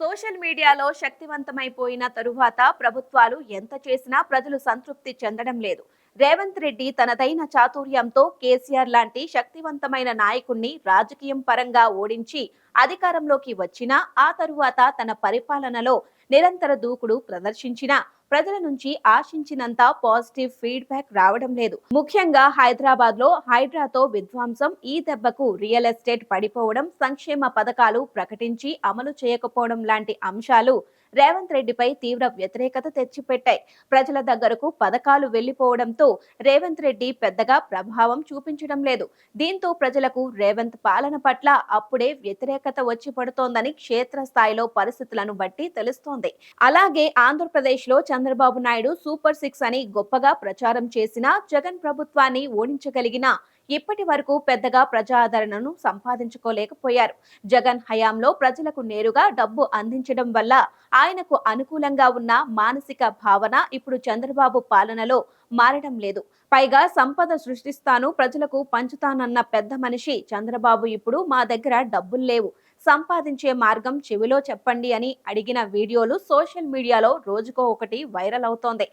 Social మీడియాలో శక్తివంతమైపోయిన తరువాత ప్రభుత్వాలు ఎంత చేసినా ప్రజలు సంతృప్తి చెందడం లేదు. రేవంత్ రెడ్డి తనదైన చాతుర్యంతో కేసీఆర్ లాంటి శక్తివంతమైన నాయకుణ్ణి రాజకీయం పరంగా ఓడించి అధికారంలోకి వచ్చినా ఆ తరువాత తన పరిపాలనలో నిరంతర దూకుడు ప్రదర్శించినా ప్రజల నుంచి ఆశించినంత పాజిటివ్ ఫీడ్బ్యాక్ రావడం లేదు. ముఖ్యంగా హైదరాబాద్ లో హైడ్రాతో విధ్వంసం, ఈ దెబ్బకు రియల్ ఎస్టేట్ పడిపోవడం, సంక్షేమ పథకాలు ప్రకటించి అమలు చేయకపోవడం లాంటి అంశాలు రేవంత్ రెడ్డిపై తీవ్ర వ్యతిరేకత తెచ్చిపెట్టాయి. ప్రజల దగ్గరకు పథకాలు వెళ్లిపోవడంతో రేవంత్ రెడ్డి పెద్దగా ప్రభావం చూపించడం లేదు. దీంతో ప్రజలకు రేవంత్ పాలన పట్ల అప్పుడే వ్యతిరేకత వచ్చి పడుతోందని క్షేత్రస్థాయిలో పరిస్థితులను బట్టి తెలుస్తోంది. అలాగే ఆంధ్రప్రదేశ్ లో చంద్రబాబు నాయుడు సూపర్ 6 అని గొప్పగా ప్రచారం చేసినా జగన్ ప్రభుత్వాన్ని ఓడించగలిగిన ఇప్పటి వరకు పెద్దగా ప్రజాదరణను సంపాదించుకోలేకపోయారు. జగన్ హయాంలో ప్రజలకు నేరుగా డబ్బు అందించడం వల్ల ఆయనకు అనుకూలంగా ఉన్న మానసిక భావన ఇప్పుడు చంద్రబాబు పాలనలో మారడం లేదు. పైగా సంపద సృష్టిస్తాను, ప్రజలకు పంచుతానన్న పెద్ద మనిషి చంద్రబాబు ఇప్పుడు మా దగ్గర డబ్బులు లేవు, సంపాదించే మార్గం చెవిలో చెప్పండి అని అడిగిన వీడియోలు సోషల్ మీడియాలో రోజుకో ఒకటి వైరల్ అవుతోంది.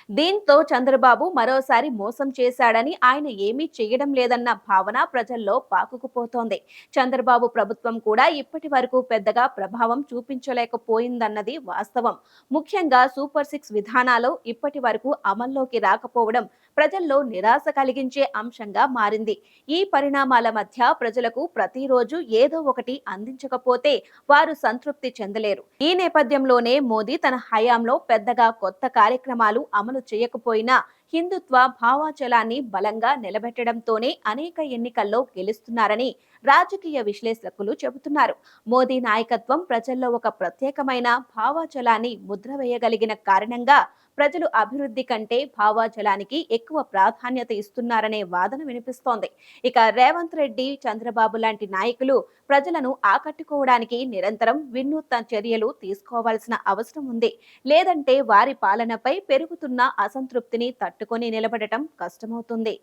దీంతో చంద్రబాబు మరోసారి మోసం చేశాడని, ఆయన ఏమీ చేయడం లేదన్న భావన ప్రజల్లో పాకుకుపోతోంది. చంద్రబాబు ప్రభుత్వం కూడా ఇప్పటి వరకు పెద్దగా ప్రభావం చూపించలేకపోయిందన్నది వాస్తవం. ముఖ్యంగా సూపర్ 6 విధానాలు ఇప్పటి వరకు అమల్లోకి రాకపోవడం ప్రజల్లో నిరాశ కలిగించే అంశంగా మారింది. ఈ పరిణామాల మధ్య ప్రజలకు ప్రతిరోజు ఏదో ఒకటి అందించకపోతే వారు సంతృప్తి చెందలేరు. ఈ నేపథ్యంలోనే మోదీ తన హయాంలో పెద్దగా కొత్త కార్యక్రమాలు అమలు చేయకపోయినా హిందుత్వ భావాచలాన్ని బలంగా నిలబెట్టడంతోనే అనేక ఎన్నికల్లో గెలుస్తున్నారని రాజకీయ విశ్లేషకులు చెబుతున్నారు. మోదీ నాయకత్వం ప్రజల్లో ఒక ప్రత్యేకమైన భావాచలాన్ని ముద్ర వేయగలిగిన కారణంగా ప్రజలు అభివృద్ధి కంటే భావాచలానికి ఎక్కువ ప్రాధాన్యత ఇస్తున్నారనే వాదన వినిపిస్తోంది. ఇక రేవంత్ రెడ్డి, చంద్రబాబు లాంటి నాయకులు ప్రజలను ఆకట్టుకోవడానికి నిరంతరం వినూత్న చర్యలు తీసుకోవాల్సిన అవసరం ఉంది. లేదంటే వారి పాలనపై పెరుగుతున్న అసంతృప్తిని తట్టుకొని నిలబడటం కష్టమవుతుంది.